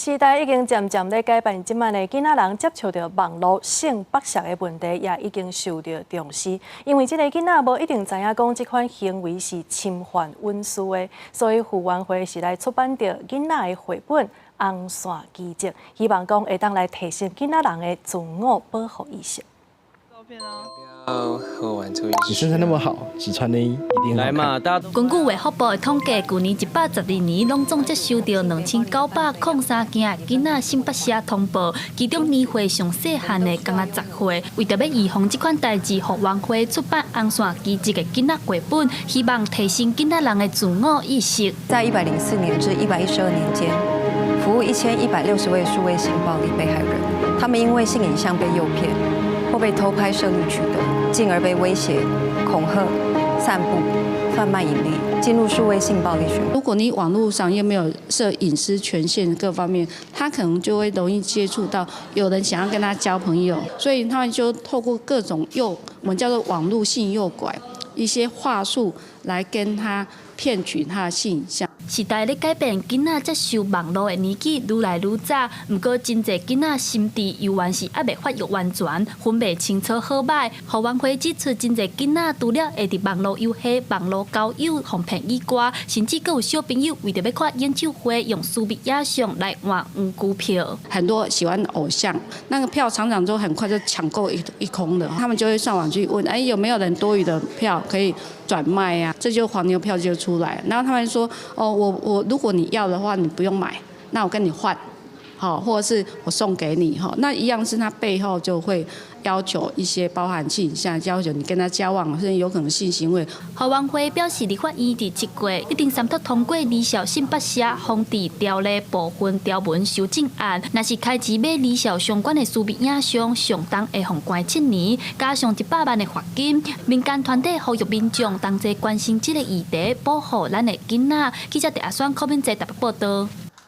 时代已经渐渐在改变，今摆的囡仔人接触到网络性剥削的问题，也已经受到重视。因为这个囡仔无一定知影讲这款行为是侵犯隐私的，所以妇援会是来出版着囡仔的绘本《红线机制》，希望讲会当来提升囡仔人的自我保护意识。照片啊。 和我玩出一你身材那么好，只穿内衣一定好看。来嘛，大家。根据卫福部的统计，去年112年拢总接收到2903件囡仔性剥削通报，其中年岁上细汉的刚10岁。为着要预防这款代志，妇援会出版《红线机制》的囡仔绘本，希望提升囡仔人的自我意识。在104年至112年间，服务1160位数位性暴力被害人，他们因为性影像被诱骗，或被偷拍摄录取得，进而被威胁、恐吓、散布、贩卖盈利，进入数位性暴力循环。如果你网络上又没有设隐私权限各方面，他可能就会容易接触到有人想要跟他交朋友，所以他们就透过各种我们叫做网络性诱拐一些话术来跟他骗取他的性影像。 时代咧改变，囡仔接受网络的年纪愈来愈早，不过真侪囡仔心智犹原是还未发育完全，分袂清楚好歹。妇援会指出，真侪囡仔除了会伫网络游戏、网络交友哄骗以外，甚至佫有小朋友为着要看演唱会，用私密影像来换黄股票。很多喜欢的偶像，那个票常常都很快就抢购一空的，他们就会上网去问，哎，有没有人多余的票可以转卖啊？这就黄牛票就出来了。然后他们说，哦。 我如果你要的话，你不用买，那我跟你换，好，或者是我送给你哈，那一样是他背后就会要求一些包含性影像，要求你跟他交往，甚至有可能性行为。妇援会表示，立法院伫7月一定三读通过离校性剥削防治条例部分条文修正案，若是开始买离校相关的私密影像，上当会罚关7年，加上100万的罚金。民间团体呼吁民众同齐关心这个议题，保护咱的囡仔。记者陈阿选柯敏哲台北报道。